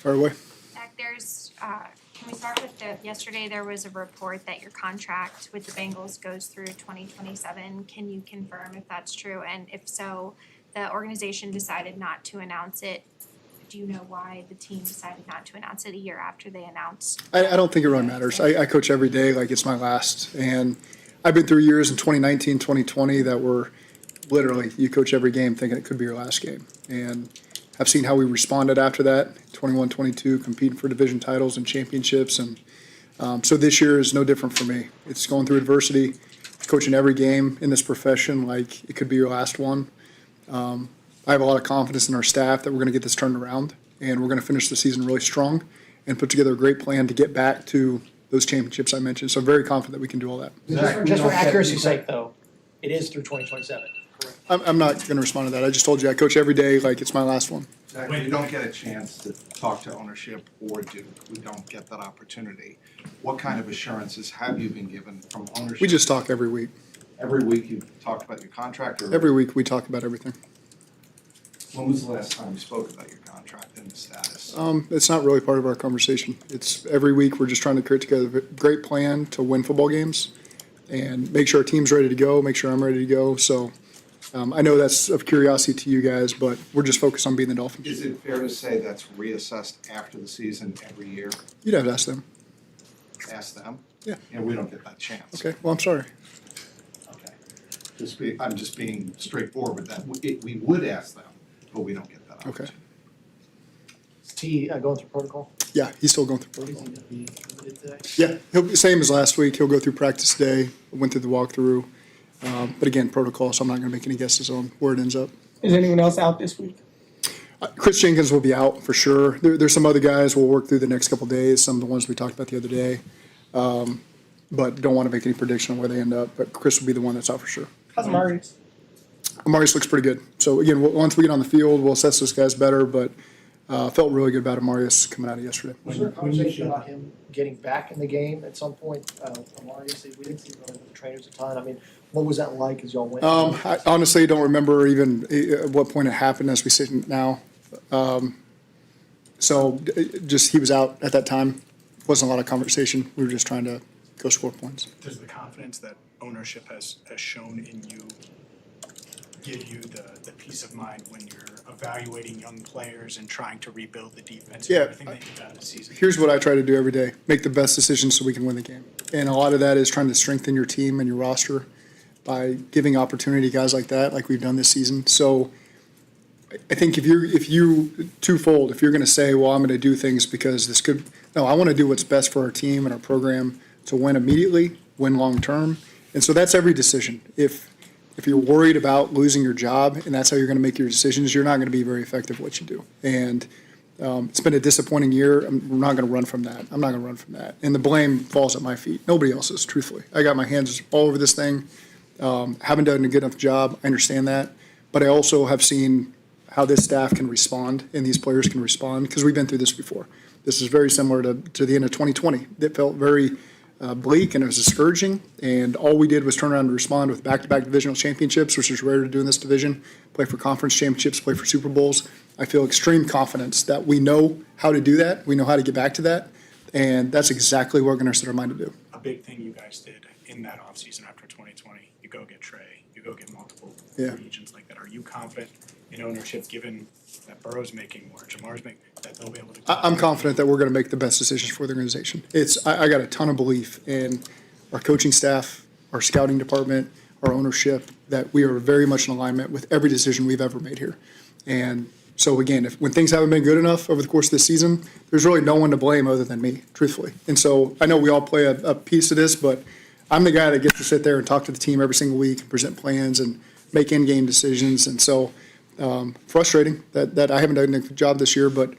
Fire away. Zach, can we start with yesterday there was a report that your contract with the Bengals goes through 2027. Can you confirm if that's true? And if so, the organization decided not to announce it. Do you know why the team decided not to announce it a year after they announced? I don't think it really matters. I coach every day like it's my last. And I've been through years in 2019, 2020 that were literally you coach every game thinking it could be your last game. And I've seen how we responded after that, 21, 22, competing for division titles and championships. And so this year is no different for me. It's going through adversity, coaching every game in this profession like it could be your last one. I have a lot of confidence in our staff that we're going to get this turned around, and we're going to finish the season really strong and put together a great plan to get back to those championships I mentioned. So I'm very confident that we can do all that. Just for accuracy's sake, though, it is through 2027. Correct. I'm not going to respond to that. I just told you I coach every day like it's my last one. Zach, we don't get a chance to talk to ownership or Duke. We don't get that opportunity. What kind of assurances have you been given from ownership? We just talk every week. Every week you talked about your contract? Or Every week we talk about everything. when was the last time you spoke about your contract and the status? It's not really part of our conversation. It's every week we're just trying to create together a great plan to win football games and make sure our team's ready to go, make sure I'm ready to go. So I know that's of curiosity to you guys, but we're just focused on being the Dolphins. Is it fair to say that's reassessed after the season every year? You'd have to ask them. Ask them? Yeah. And we don't get that chance. Okay, well, I'm sorry. Okay. I'm just being straightforward with that. We would ask them, but we don't get that Okay. opportunity. Is T going through protocol? Yeah, he's still going through Is he protocol. going to be limited today? Yeah, he'll be same as last week. He'll go through practice today. Went through the walkthrough, but again, protocol. So I'm not going to make any guesses on where it ends up. Is anyone else out this week? Chris Jenkins will be out for sure. There's some other guys we'll work through the next couple of days. Some of the ones we talked about the other day, but don't want to make any prediction on where they end up. But Chris will be the one that's out for sure. How's Marius? Amarius looks pretty good. So again, once we get on the field, we'll assess those guys better. But felt really good about Amarius coming out of yesterday. Was there a conversation about him getting back in the game at some point? Marius, we didn't see really with the trainers a ton. I mean, what was that like as y'all went? I honestly don't remember even at what point it happened as we sit now. So just he was out at that time. Wasn't a lot of conversation. We were just trying to go score points. Does the confidence that ownership has shown in you give you the peace of mind when you're evaluating young players and trying to rebuild the defense and Yeah. everything that you've done this season? Here's what I try to do every day. Make the best decisions so we can win the game. And a lot of that is trying to strengthen your team and your roster by giving opportunity to guys like that, like we've done this season. So I think if you twofold, if you're going to say, well, I'm going to do things because this could, no, I want to do what's best for our team and our program to win immediately, win long-term. And so that's every decision. If you're worried about losing your job and that's how you're going to make your decisions, you're not going to be very effective at what you do. And it's been a disappointing year. I'm not going to run from that. I'm not going to run from that. And the blame falls at my feet. Nobody else's, truthfully. I got my hands all over this thing. Haven't done a good enough job. I understand that. But I also have seen how this staff can respond and these players can respond because we've been through this before. This is very similar to the end of 2020. It felt very bleak and it was discouraging. And all we did was turn around and respond with back-to-back divisional championships, which is rare to do in this division, play for conference championships, play for Super Bowls. I feel extreme confidence that we know how to do that. We know how to get back to that. And that's exactly what we're going to set our mind to do. A big thing you guys did in that offseason after 2020, you go get Trey, you go get multiple Yeah. agents like that. Are you confident in ownership given that Burrow's making more, Jamar's making, that they'll be able to? I'm confident that we're going to make the best decisions for the organization. I got a ton of belief in our coaching staff, our scouting department, our ownership, that we are very much in alignment with every decision we've ever made here. And so again, when things haven't been good enough over the course of this season, there's really no one to blame other than me, truthfully. And so I know we all play a piece of this, but I'm the guy that gets to sit there and talk to the team every single week and present plans and make in-game decisions. And so frustrating that I haven't done a good job this year, but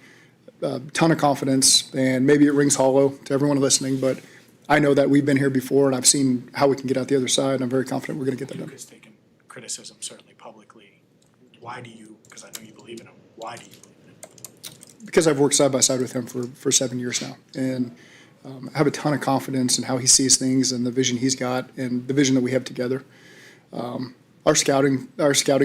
a ton of confidence, and maybe it rings hollow to everyone listening, but I know that we've been here before and I've seen how we can get out the other side, and I'm very confident we're going to get that Duke done. has taken criticism, certainly publicly. Why do you, because I know you believe in him, why do you believe in him? Because I've worked side by side with him for 7 years now, and I have a ton of confidence in how he sees things and the vision he's got and the vision that we have together. Our scouting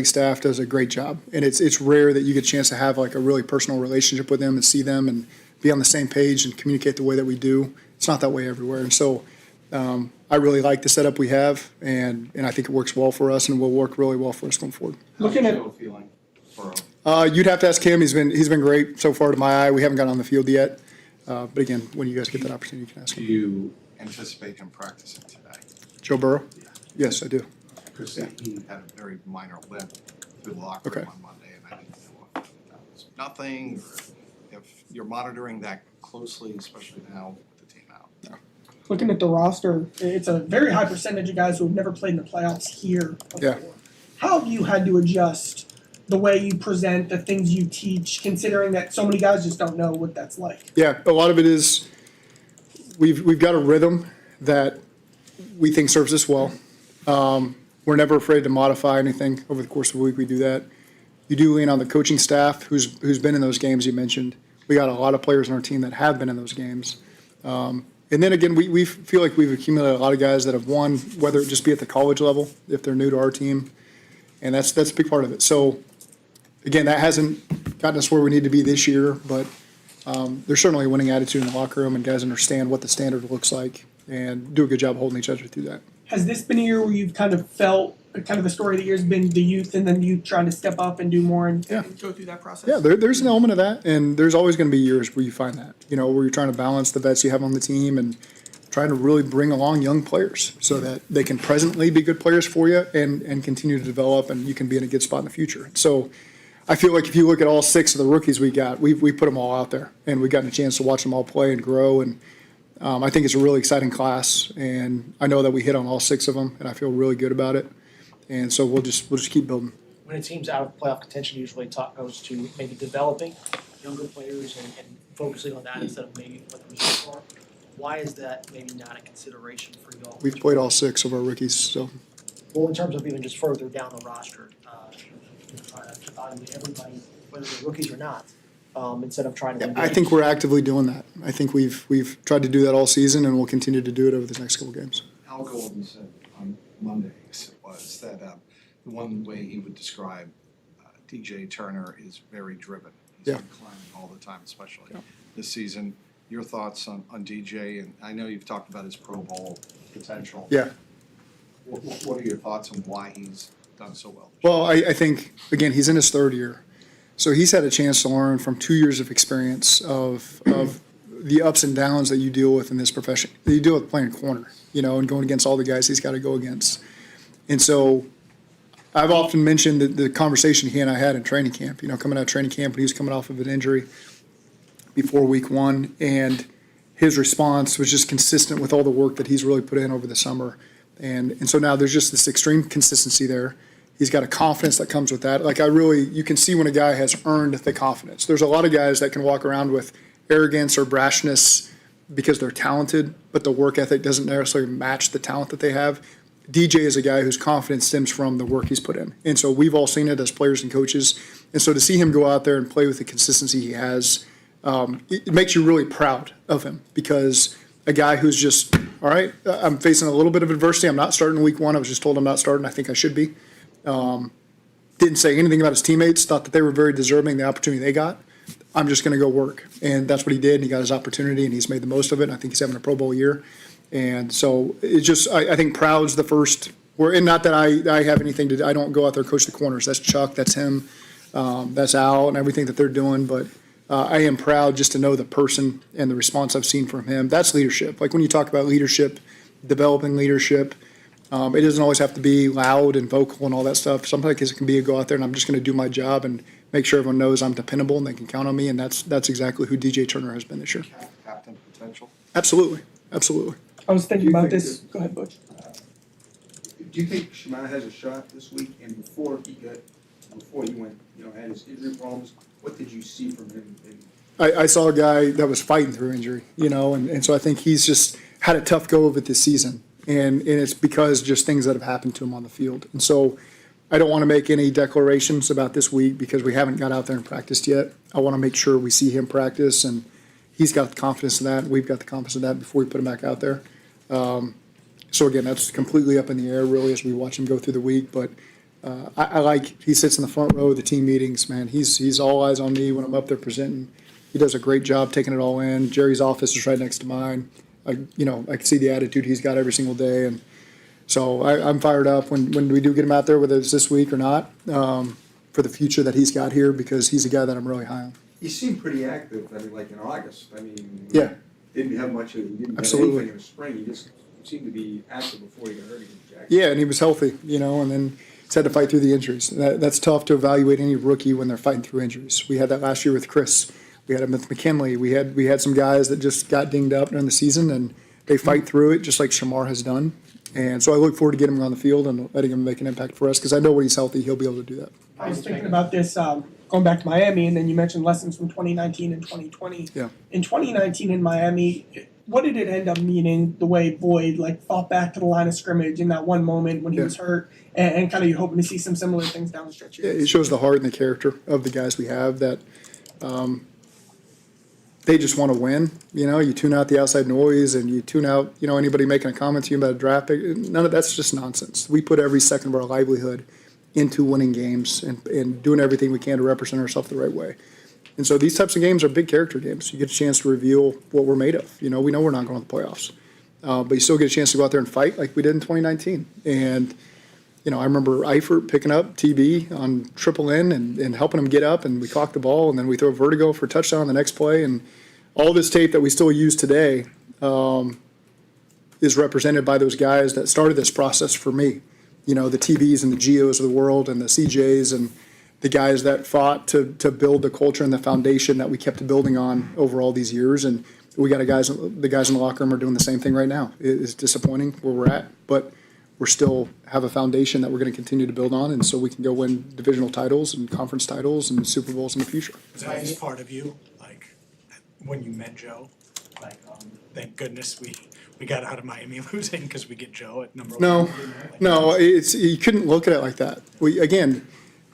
staff does a great job, and it's rare that you get a chance to have like a really personal relationship with them and see them and be on the same page and communicate the way that we do. It's not that way everywhere. And so I really like the setup we have, and I think it works well for us and will work really well for us going forward. How's Looking at- Joe feeling for You'd have to ask him. He's been great so far to my eye. We haven't gotten on the field yet. But again, when you guys get that opportunity, you can ask Do him. you anticipate him practicing today? Joe Burrow? Yeah. Yes, I do. Because he had a very minor limp through the locker room Okay. on Monday, and I didn't know if that was nothing, or if you're monitoring that closely, especially now with the team out. Looking at the roster, it's a very high percentage of guys who have never played in the playoffs here before. Yeah. How have you had to adjust the way you present, the things you teach, considering that so many guys just don't know what that's like? Yeah, a lot of it is we've got a rhythm that we think serves us well. We're never afraid to modify anything over the course of the week. We do that. You do lean on the coaching staff who's been in those games you mentioned. We got a lot of players on our team that have been in those games. And then again, we feel like we've accumulated a lot of guys that have won, whether it just be at the college level, if they're new to our team. And that's a big part of it. So again, that hasn't gotten us where we need to be this year, but there's certainly a winning attitude in the locker room, and guys understand what the standard looks like and do a good job holding each other through that. Has this been a year where you've kind of felt, kind of the story of the year has been the youth and then you trying to step up and do more and go through that process? Yeah, there's an element of that, and there's always going to be years where you find that, where you're trying to balance the vets you have on the team and trying to really bring along young players so that they can presently be good players for you and continue to develop, and you can be in a good spot in the future. So I feel like if you look at all 6 of the rookies we got, we put them all out there, and we've gotten a chance to watch them all play and grow, and I think it's a really exciting class, and I know that we hit on all 6 of them, and I feel really good about it. And so we'll just keep building. When a team's out of playoff contention, usually talk goes to maybe developing younger players and focusing on that instead of maybe what the results are. Why is that maybe not a consideration for y'all? We've played all 6 of our rookies, so. Well, in terms of even just further down the roster, trying to evaluate everybody, whether they're rookies or not, instead of trying to. I think we're actively doing that. I think we've tried to do that all season, and we'll continue to do it over the next couple games. Al Golden said on Monday was that the one way he would describe DJ Turner is very driven. He's Yeah. been climbing all the time, especially this season. Your thoughts on DJ, and I know you've talked about his Pro Bowl potential. Yeah. What are your thoughts on why he's done so well? Well, I think, again, he's in his 3rd year. So he's had a chance to learn from 2 years of experience of the ups and downs that you deal with in this profession, that you deal with playing corner, and going against all the guys he's got to go against. And so I've often mentioned the conversation he and I had in training camp, coming out of training camp when he was coming off of an injury before week 1, and his response was just consistent with all the work that he's really put in over the summer. And so now there's just this extreme consistency there. He's got a confidence that comes with that. Like you can see when a guy has earned the confidence. There's a lot of guys that can walk around with arrogance or brashness because they're talented, but the work ethic doesn't necessarily match the talent that they have. DJ is a guy whose confidence stems from the work he's put in. And so we've all seen it as players and coaches. And so to see him go out there and play with the consistency he has, it makes you really proud of him, because a guy who's just, all right, I'm facing a little bit of adversity. I'm not starting week 1. I was just told I'm not starting. I think I should be. Didn't say anything about his teammates, thought that they were very deserving of the opportunity they got. I'm just going to go work. And that's what he did. And he got his opportunity, and he's made the most of it. And I think he's having a Pro Bowl year. And so it's just, I think proud's the first. And not that I have anything to do. I don't go out there and coach the corners. That's Chuck, that's him, that's Al, and everything that they're doing. But I am proud just to know the person and the response I've seen from him. That's leadership. Like when you talk about leadership, developing leadership, it doesn't always have to be loud and vocal and all that stuff. Sometimes it can be a go out there and I'm just going to do my job and make sure everyone knows I'm dependable and they can count on me. And that's exactly who DJ Turner has been this year. Captain potential? Absolutely. Absolutely. I was thinking Do you about think this. Go ahead, Butch. Do you think Shamar has a shot this week? And before he went, had his injury problems, what did you see from him? I saw a guy that was fighting through injury, and so I think he's just had a tough go of it this season. And it's because just things that have happened to him on the field. And so I don't want to make any declarations about this week because we haven't got out there and practiced yet. I want to make sure we see him practice, and he's got the confidence in that, and we've got the confidence in that before we put him back out there. So again, that's completely up in the air really as we watch him go through the week. But I like he sits in the front row of the team meetings, man. He's all eyes on me when I'm up there presenting. He does a great job taking it all in. Jerry's office is right next to mine. I can see the attitude he's got every single day, and so I'm fired up when we do get him out there, whether it's this week or not, for the future that he's got here, because he's a guy that I'm really high on. He seemed pretty active, I mean, like in August, I mean. Yeah. Didn't have much of, he didn't have Absolutely. anything in the spring, he just seemed to be active before he got hurt against Jackson. Yeah, and he was healthy, and then he's had to fight through the injuries. That's tough to evaluate any rookie when they're fighting through injuries. We had that last year with Chris. We had him with McKinley. We had some guys that just got dinged up during the season, and they fight through it just like Shamar has done. And so I look forward to getting him on the field and letting him make an impact for us, because I know when he's healthy, he'll be able to do that. I was thinking about this, going back to Miami, and then you mentioned lessons from 2019 and 2020. Yeah. In 2019 in Miami, what did it end up meaning, the way Boyd fought back to the line of scrimmage in that one moment when he was hurt, and kind of you're hoping to see some similar things down the stretch here? It shows the heart and the character of the guys we have, that they just want to win. You tune out the outside noise, and you tune out, anybody making a comment to you about a draft pick. None of that's just nonsense. We put every second of our livelihood into winning games and doing everything we can to represent ourselves the right way. And so these types of games are big character games. You get a chance to reveal what we're made of. We know we're not going to the playoffs, but you still get a chance to go out there and fight like we did in 2019. And I remember Eifert picking up TB on triple N and helping him get up, and we cocked the ball, and then we throw vertigo for a touchdown on the next play. And all this tape that we still use today is represented by those guys that started this process for me. The TBs and the Geos of the world, and the CJs, and the guys that fought to build the culture and the foundation that we kept building on over all these years. And we got the guys in the locker room are doing the same thing right now. It is disappointing where we're at, but we're still have a foundation that we're going to continue to build on, and so we can go win divisional titles and conference titles and Super Bowls in the future. Was that just part of you, when you met Joe? Thank goodness we got out of Miami losing, because we get Joe at number one. No, you couldn't look at it like that.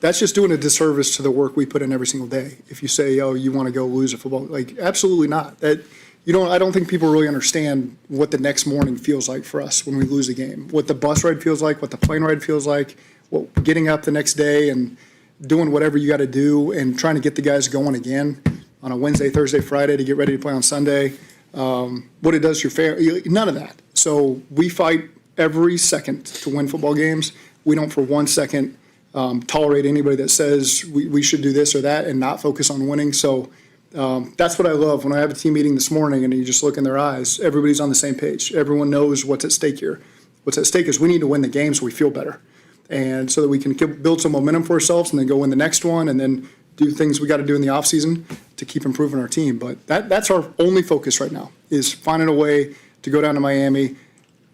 That's just doing a disservice to the work we put in every single day. If you say, "Oh, you want to go lose a football," absolutely not. I don't think people really understand what the next morning feels like for us when we lose a game. What the bus ride feels like, what the plane ride feels like, what getting up the next day and doing whatever you got to do and trying to get the guys going again on a Wednesday, Thursday, Friday to get ready to play on Sunday. What it does to your family, none of that. So we fight every second to win football games. We don't for 1 second tolerate anybody that says we should do this or that and not focus on winning. So that's what I love when I have a team meeting this morning and you just look in their eyes. Everybody's on the same page. Everyone knows what's at stake here. What's at stake is we need to win the game so we feel better, and so that we can build some momentum for ourselves and then go win the next one and then do things we got to do in the offseason to keep improving our team. But that's our only focus right now, is finding a way to go down to Miami,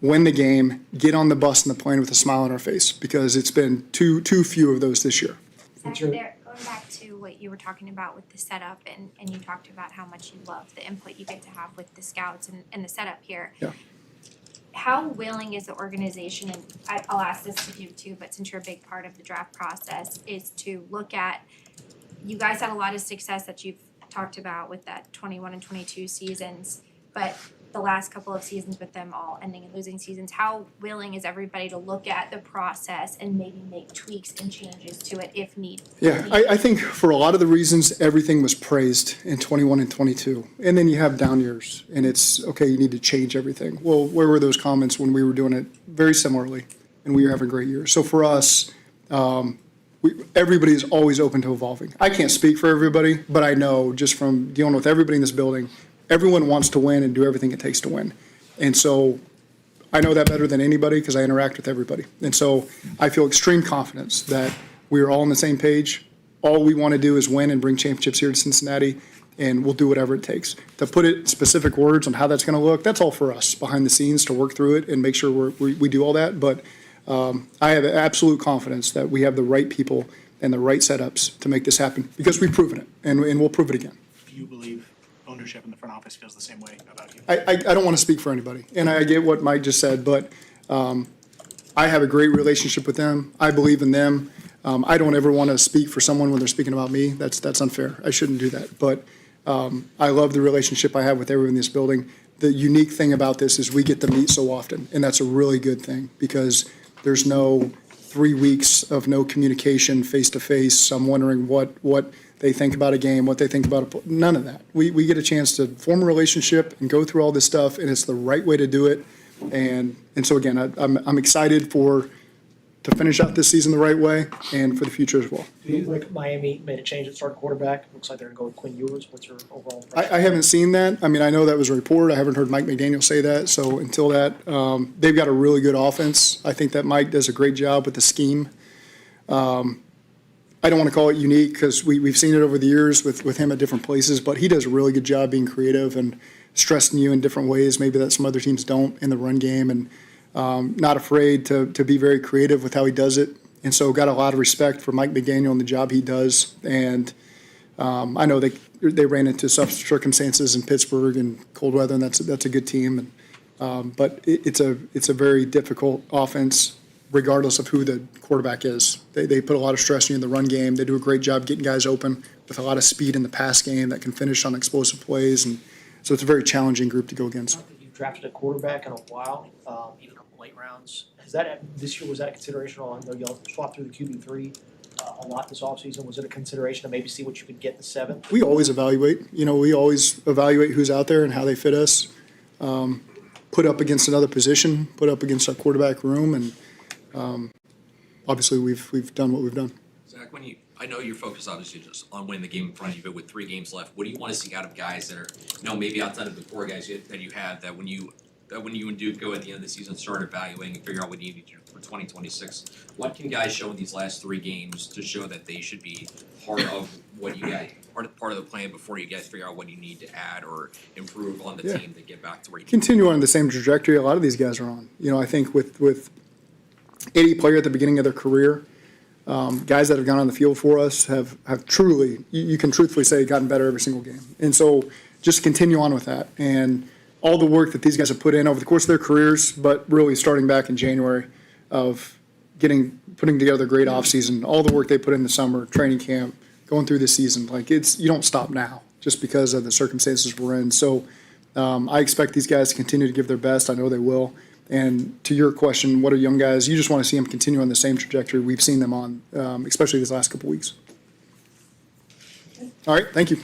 win the game, get on the bus and the plane with a smile on our face, because it's been too few of those this year. Going back to what you were talking about with the setup, and you talked about how much you love the input you get to have with the scouts and the setup here. Yeah. How willing is the organization, and I'll ask this to you too, but since you're a big part of the draft process, is to look at, you guys had a lot of success that you've talked about with that 21 and 22 seasons, but the last couple of seasons with them all ending in losing seasons, how willing is everybody to look at the process and maybe make tweaks and changes to it if need? Yeah, I think for a lot of the reasons, everything was praised in 21 and 22. And then you have down years, and it's, okay, you need to change everything. Well, where were those comments when we were doing it very similarly and we were having great years? So for us, everybody is always open to evolving. I can't speak for everybody, but I know just from dealing with everybody in this building, everyone wants to win and do everything it takes to win. And so I know that better than anybody because I interact with everybody. And so I feel extreme confidence that we are all on the same page. All we want to do is win and bring championships here to Cincinnati, and we'll do whatever it takes. To put it in specific words on how that's going to look, that's all for us behind the scenes to work through it and make sure we do all that. But I have absolute confidence that we have the right people and the right setups to make this happen, because we've proven it, and we'll prove it again. Do you believe ownership in the front office feels the same way about you? I don't want to speak for anybody, and I get what Mike just said, but I have a great relationship with them. I believe in them. I don't ever want to speak for someone when they're speaking about me. That's unfair. I shouldn't do that. But I love the relationship I have with everyone in this building. The unique thing about this is we get to meet so often, and that's a really good thing, because there's no 3 weeks of no communication face-to-face. I'm wondering what they think about a game, what they think about none of that. We get a chance to form a relationship and go through all this stuff, and it's the right way to do it. And so again, I'm excited to finish out this season the right way and for the future as well. Do you think Miami made a change at start quarterback? Looks like they're gonna go with Quinn Ewers. What's your overall impression? I haven't seen that. I mean, I know that was a report. I haven't heard Mike McDaniel say that. So until that, they've got a really good offense. I think that Mike does a great job with the scheme. I don't want to call it unique because we've seen it over the years with him at different places, but he does a really good job being creative and stressing you in different ways, maybe that some other teams don't in the run game, and not afraid to be very creative with how he does it. And so got a lot of respect for Mike McDaniel and the job he does. And I know they ran into tough circumstances in Pittsburgh and cold weather, and that's a good team. But it's a very difficult offense, regardless of who the quarterback is. They put a lot of stress on you in the run game. They do a great job getting guys open with a lot of speed in the pass game that can finish on explosive plays. And so it's a very challenging group to go against. I don't think you've drafted a quarterback in a while, even in late rounds. This year, was that a consideration? I know y'all swapped through the QB3 a lot this offseason. Was it a consideration to maybe see what you could get in the 7th? We always evaluate. We always evaluate who's out there and how they fit us. Put up against another position, put up against our quarterback room, and obviously we've done what we've done. Zach, I know you're focused obviously just on winning the game in front of you, but with 3 games left, what do you want to see out of guys that are, maybe outside of the 4 guys that you have, that when you and Duke go at the end of the season, start evaluating and figure out what you need to do for 2026, what can guys show in these last 3 games to show that they should be part of what you guys, part of the plan before you guys figure out what you need to add or improve on the team to get back to where you Continue on the same trajectory a lot of these guys are on. I think with any player at the beginning of their career, guys that have gone on the field for us have truly, you can truthfully say, gotten better every single game. And so just continue on with that. And all the work that these guys have put in over the course of their careers, but really starting back in January of putting together a great offseason, all the work they put in the summer, training camp, going through the season, you don't stop now just because of the circumstances we're in. So I expect these guys to continue to give their best. I know they will. And to your question, what are young guys? You just want to see them continue on the same trajectory we've seen them on, especially these last couple weeks. All right, thank you.